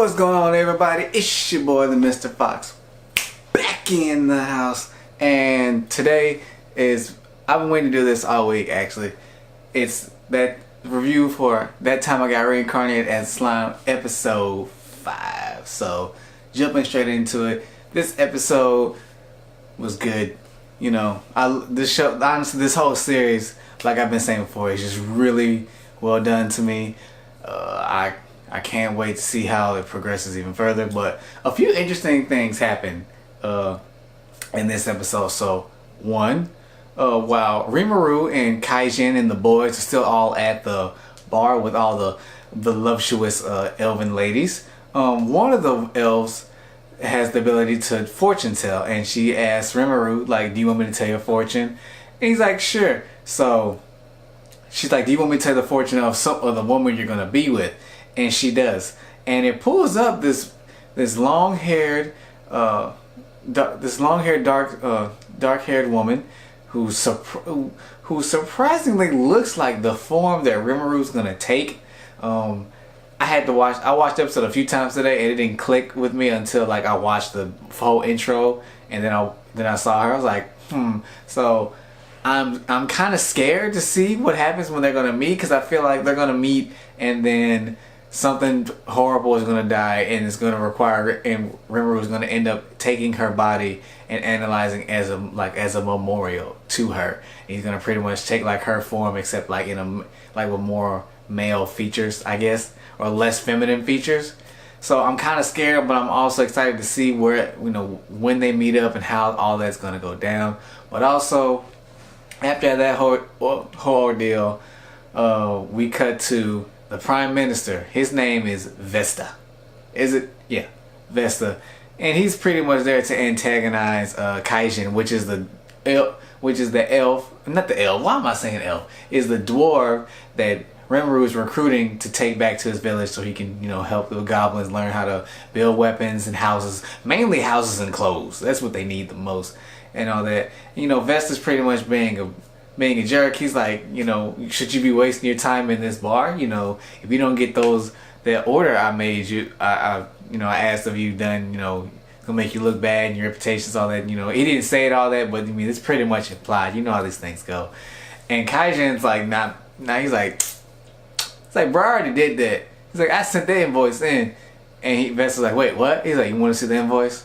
What's going on, everybody? It's your boy, the Mr. Fox, back in the house. And today is, I've been waiting to do this all week, actually. It's that review for That Time I Got Reincarnated as Slime, episode 5. So, jumping straight into it. This episode was good. You know, this show, honestly, this whole series, like I've been saying before, is just really well done to me. I can't wait to see how it progresses even further. But a few interesting things happen in this episode. So, one, while Rimuru and Kaijin and the boys are still all at the bar with all the voluptuous elven ladies, one of the elves has the ability to fortune tell, and she asks Rimuru, like, do you want me to tell your fortune? And he's like, sure. So she's like, do you want me to tell the fortune of the woman you're gonna be with? And she does, and it pulls up this long-haired dark-haired woman who surprisingly looks like the form that Rimuru's gonna take. I watched the episode a few times today, and it didn't click with me until like I watched the whole intro, and then I saw her. I was like, So I'm kind of scared to see what happens when they're gonna meet, because I feel like they're gonna meet and then something horrible is gonna die, and it's gonna require, and Rimuru is gonna end up taking her body and analyzing as a memorial to her. And he's gonna pretty much take like her form, except like with more male features, I guess, or less feminine features. So I'm kind of scared, but I'm also excited to see where, when they meet up and how all that's gonna go down. But also, after that whole ordeal, we cut to the Prime Minister. His name is Vesta. Is it? Yeah, Vesta. And he's pretty much there to antagonize Kaijin, which is the elf. Not the elf. Why am I saying elf? Is the dwarf that Rimuru is recruiting to take back to his village so he can, help the goblins learn how to build weapons and houses. Mainly houses and clothes. That's what they need the most. And all that. Vesta's pretty much being a jerk. He's like, should you be wasting your time in this bar? If you don't get that order I made you, I asked of you done, it's gonna make you look bad and your reputation's all that. He didn't say it all that, but it's pretty much implied. You know how these things go. And Kaijin's like, he's like, bro, I already did that. He's like, I sent the invoice in. And Vesta's like, wait, what? He's like, you want to see the invoice?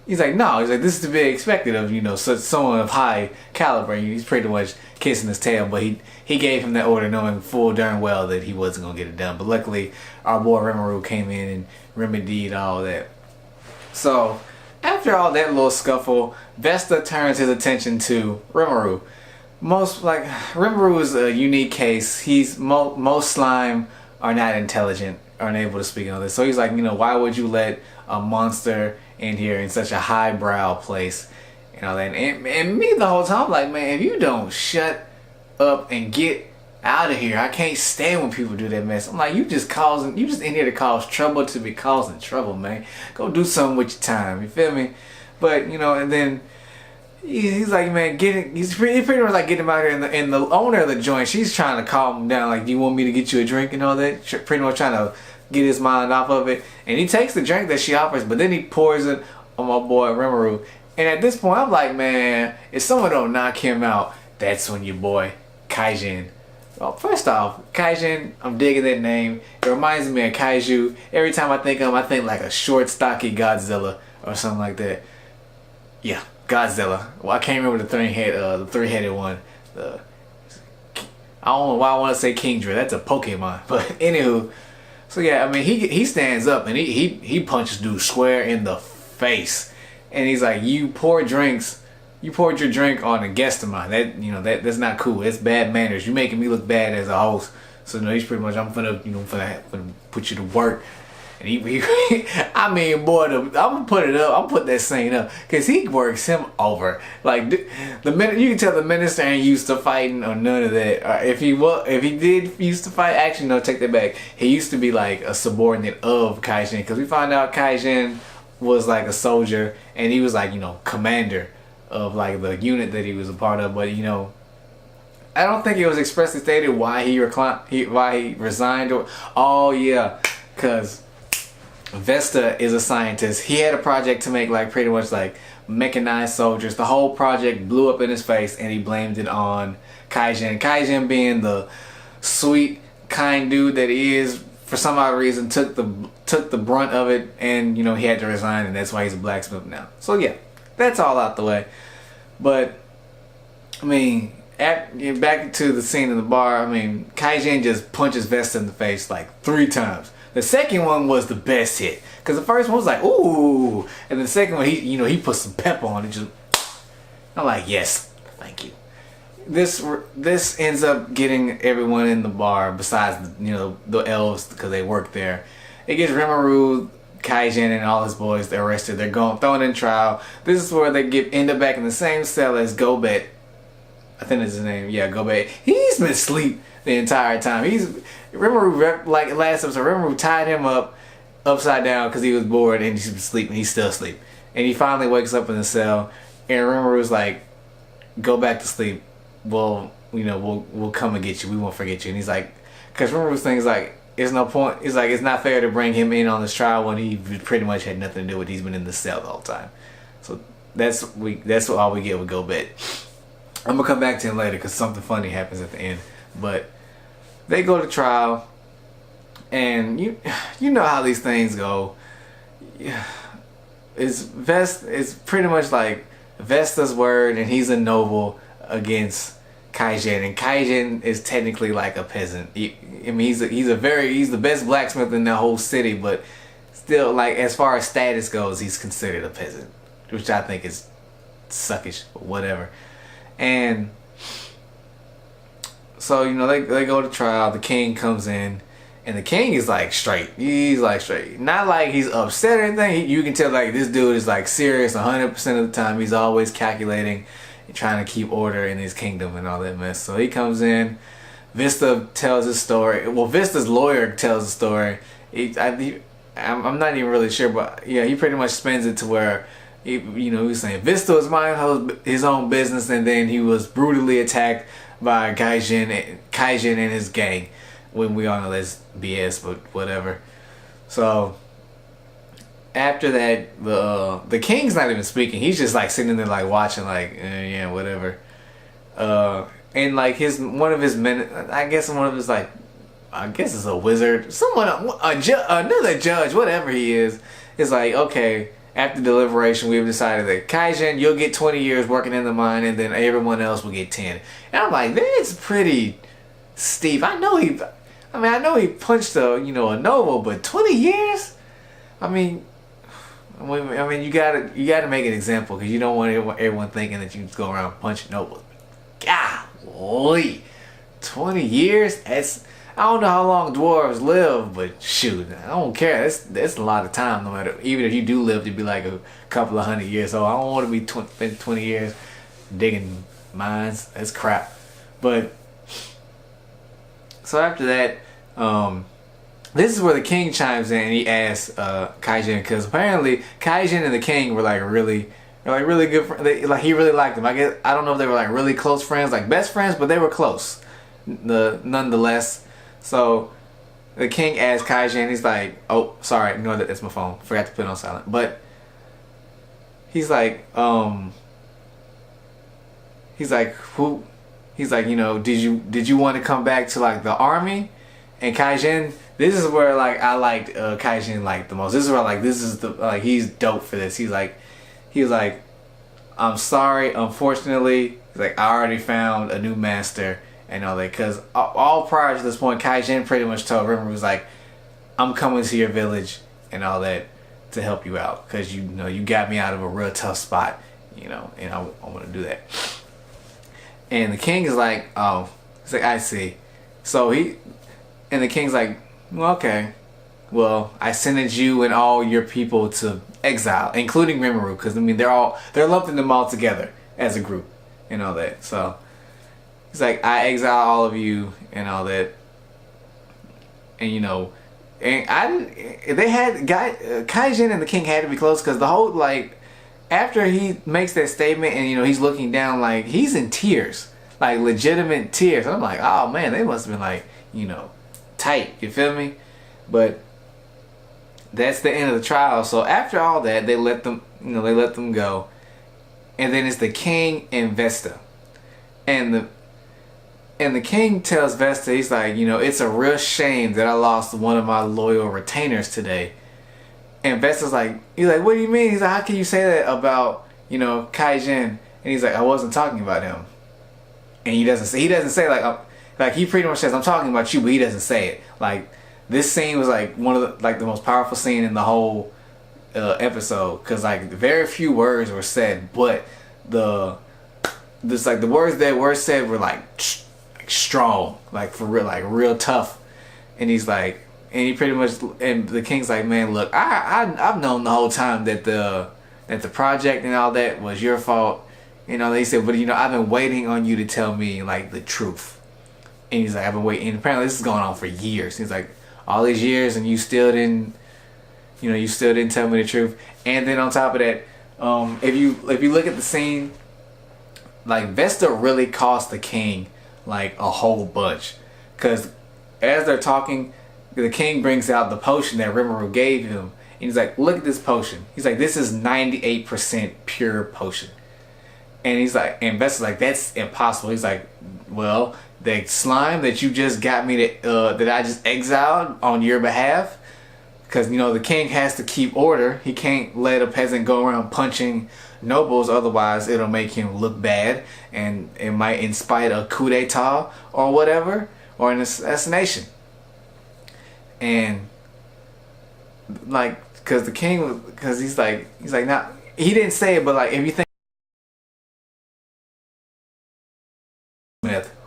He's like, no. He's like, this is to be expected of, someone of high caliber. He's pretty much kissing his tail, but he gave him that order knowing full darn well that he wasn't going to get it done. But luckily, our boy Rimuru came in and remedied all that. So, after all that little scuffle, Vesta turns his attention to Rimuru. Rimuru is a unique case. Most slime are not intelligent, are unable to speak on this. So he's like, why would you let a monster in here in such a highbrow place? And me the whole time, I'm like, man, if you don't shut up and get out of here, I can't stand when people do that mess. I'm like, you just in here to cause trouble to be causing trouble, man. Go do something with your time, you feel me? But, and then he's like, man, he's pretty much like getting him out here, and the owner of the joint, she's trying to calm him down, like, do you want me to get you a drink and all that? Pretty much trying to get his mind off of it. And he takes the drink that she offers, but then he pours it on my boy Rimuru. And at this point, I'm like, man, if someone don't knock him out, that's when your boy Kaijin. Well, first off, Kaijin, I'm digging that name. It reminds me of kaiju. Every time I think of him, I think like a short, stocky Godzilla or something like that. Yeah, Godzilla. Well, I can't remember the three-headed one. I don't know why I want to say Kingdra. That's a Pokemon. But anywho, so yeah, he stands up and he punches dude square in the face, and he's like, you poured your drink on a guest of mine. That's not cool. That's bad manners. You're making me look bad as a host. So he's pretty much, I'm finna put you to work. And I'm gonna put it up. I'm put that scene up because he works him over. Like you can tell the minister ain't used to fighting or none of that. If he did used to fight, actually no, take that back. He used to be like a subordinate of Kaijin, because we found out Kaijin was like a soldier and he was like commander of like the unit that he was a part of. But I don't think it was expressly stated why he resigned. Oh yeah, because Vesta is a scientist. He had a project to make like pretty much like mechanized soldiers. The whole project blew up in his face, and he blamed it on Kaijin. Kaijin, being the sweet, kind dude that he is, for some odd reason took the brunt of it, and you know, he had to resign, and that's why he's a blacksmith now. So yeah, that's all out the way. But I mean, back to the scene in the bar. I mean, Kaijin just punches Vesta in the face like 3 times. The second one was the best hit, because the first one was like, ooh, and the second one, he put some pep on it. Just, I'm like, yes, thank you. This ends up getting everyone in the bar besides, you know, the elves, because they work there. It gets Rimuru, Kaijin, and all his boys arrested. They're thrown in trial. This is where they end up back in the same cell as Gobet. I think that's his name. Yeah, Gobet. He's been asleep the entire time. Rimuru, like last episode, Rimuru tied him up upside down because he was bored and he's sleeping. He's still asleep. And he finally wakes up in the cell, and Rimuru's like, go back to sleep. Well, you know, we'll come and get you. We won't forget you. And he's like, because Rimuru's thing is like, there's no point. It's like, it's not fair to bring him in on this trial when he pretty much had nothing to do with it. He's been in the cell the whole time. So that's all we get with Gobet. I'm gonna come back to him later because something funny happens at the end. But they go to trial, and you know how these things go. It's pretty much like Vesta's word, and he's a noble against Kaijin, and Kaijin is technically like a peasant. I mean, he's the best blacksmith in the whole city, but still, like, as far as status goes, he's considered a peasant, which I think is suckish, but whatever. And so, you know, they go to trial. The king comes in, and the king is like straight. He's like straight, not like he's upset or anything. You can tell like this dude is like serious 100% of the time. He's always calculating and trying to keep order in his kingdom and all that mess. So he comes in. Vesta tells his story. Well, Vista's lawyer tells the story. I'm not even really sure, but yeah, he pretty much spins it to where, he was saying Vista was minding his own business, and then he was brutally attacked by Kaijin and his gang. When we all know that's BS, but whatever. So after that, the king's not even speaking. He's just like sitting there like watching, like yeah, whatever. And like one of his men, I guess it's a wizard, another judge, whatever he is like, okay, after deliberation, we've decided that Kaijin, you'll get 20 years working in the mine, and then everyone else will get 10. And I'm like, that's pretty steep. I know he punched a noble, but 20 years? I mean, you gotta make an example, because you don't want everyone thinking that you just go around punching nobles. Golly, 20 years? I don't know how long dwarves live, but shoot, I don't care. That's a lot of time. No matter, even if you do live to be like a couple of 100 years old, I don't want to be 20 years digging mines. That's crap. But so after that, this is where the king chimes in, and he asks Kaijin, because apparently Kaijin and the king were like really good friends. Like, he really liked him. I don't know if they were like really close friends, like best friends, but they were close nonetheless. So the king asked Kaijin, he's like, oh, sorry, ignore that, that's my phone. Forgot to put it on silent. But he's like, who? He's like, did you want to come back to like the army? And Kaijin, this is where like I liked Kaijin like the most. This is where like he's dope for this. He was like, I'm sorry, unfortunately. He's like, I already found a new master and all that. Because all prior to this point, Kaijin pretty much told Rimuru, was like, I'm coming to your village and all that to help you out. Because you got me out of a real tough spot, and I want to do that. And the king is like, oh, he's like, I see. And the king's like, well, okay. Well, I sentenced you and all your people to exile, including Rimuru, because they're lumping them all together as a group and all that. So he's like, I exile all of you and all that. And Kaijin and the king had to be close, because the whole like after he makes that statement and he's looking down, like he's in tears, like legitimate tears. I'm like, oh man, they must have been like tight. You feel me? But that's the end of the trial. So after all that, they let them, they let them go. And then it's the king and Vesta. And the king tells Vesta, he's like, it's a real shame that I lost one of my loyal retainers today. And Vesta's like, what do you mean? He's like, how can you say that about, Kaijin? And he's like, I wasn't talking about him. And he doesn't say like he pretty much says, I'm talking about you, but he doesn't say it. Like, this scene was like one of the most powerful scene in the whole episode, because like very few words were said, but the words that were said were like strong, like for real, like real tough. And he's like, and he pretty much, and the king's like, man, look, I've known the whole time that the project and all that was your fault. They said, but I've been waiting on you to tell me like the truth. And he's like, I've been waiting. And apparently this is going on for years. He's like, all these years, and you still didn't tell me the truth. And then on top of that, if you look at the scene, like Vesta really cost the king like a whole bunch, because as they're talking, the king brings out the potion that Rimuru gave him, and he's like, look at this potion. He's like, this is 98% pure potion. And he's like, and Vesta's like, that's impossible. He's like, well, the slime that you just got me that I just exiled on your behalf, because the king has to keep order. He can't let a peasant go around punching nobles, otherwise it'll make him look bad, and it might incite a coup d'etat or whatever, or an assassination. And like, because the king, because he's like not, he didn't say it, but like, if you think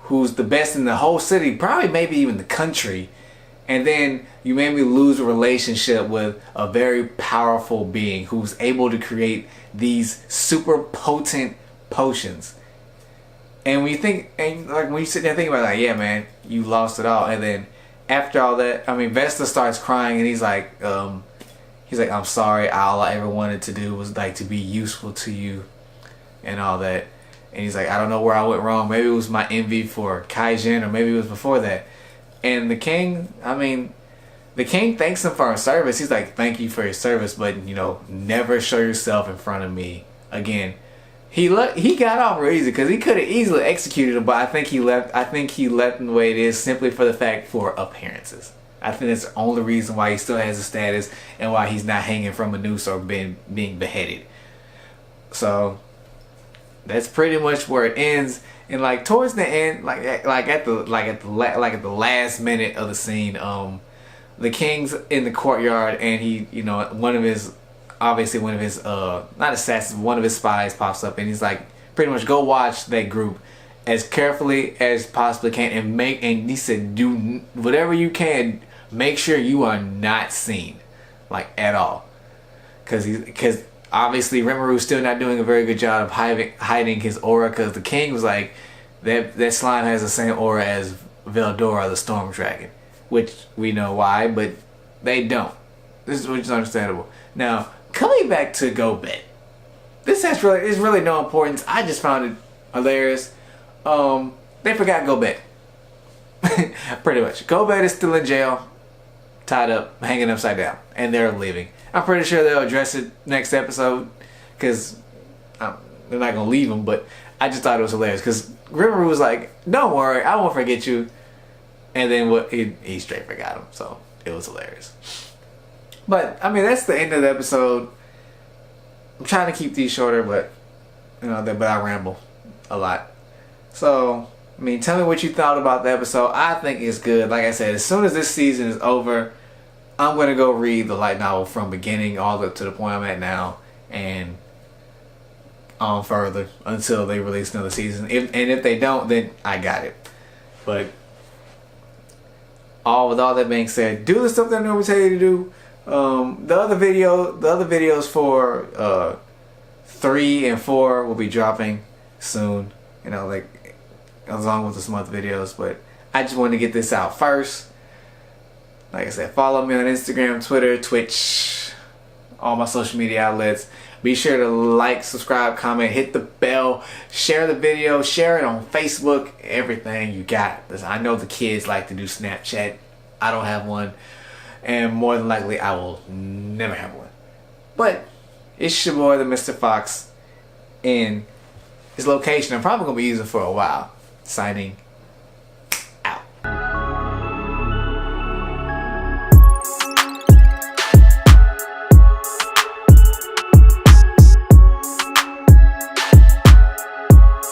who's the best in the whole city, probably maybe even the country, and then you made me lose a relationship with a very powerful being who's able to create these super potent potions. And when you think, and like when you sit there and think about it, like, yeah, man, you lost it all. And then after all that, Vesta starts crying, and he's like, I'm sorry. All I ever wanted to do was like to be useful to you, and all that. And he's like, I don't know where I went wrong. Maybe it was my envy for Kaijin, or maybe it was before that. And the king, the king thanks him for his service. He's like, thank you for your service, but never show yourself in front of me again. He got off real easy, because he could have easily executed him, but I think he left in the way it is simply for the fact for appearances. I think that's the only reason why he still has a status, and why he's not hanging from a noose or being beheaded. So that's pretty much where it ends. And like towards the end, like at the last minute of the scene, the king's in the courtyard, and he, one of his not assassins, one of his spies pops up, and he's like, pretty much, go watch that group as carefully as possibly can, and he said, do whatever you can, make sure you are not seen, like, at all, because obviously Rimuru's still not doing a very good job of hiding his aura, because the king was like, that slime has the same aura as Veldora, the storm dragon, which we know why, but they don't. Which is understandable. Now, coming back to Gobet, this is really no importance. I just found it hilarious. They forgot Gobet. Pretty much. Gobet is still in jail, tied up, hanging upside down, and they're leaving. I'm pretty sure they'll address it next episode, because they're not gonna leave him. But I just thought it was hilarious, because Rimuru was like, "Don't worry, I won't forget you," and then he straight forgot him. So it was hilarious. But that's the end of the episode. I'm trying to keep these shorter, but but I ramble a lot. So tell me what you thought about the episode. I think it's good. Like I said, as soon as this season is over, I'm gonna go read the light novel from beginning all the way up to the point I'm at now, and on further until they release another season. If they don't, then I got it. But with all that being said, do the stuff that I normally tell you to do. The other videos for 3 and 4 will be dropping soon. Like along with some other videos. But I just wanted to get this out first. Like I said, follow me on Instagram, Twitter, Twitch, all my social media outlets. Be sure to like, subscribe, comment, hit the bell, share the video, share it on Facebook, everything you got. I know the kids like to do Snapchat. I don't have one. and more than likely I will never have one. But it's your boy, the Mr. Fox, in his location I'm probably gonna be using for a while. Signing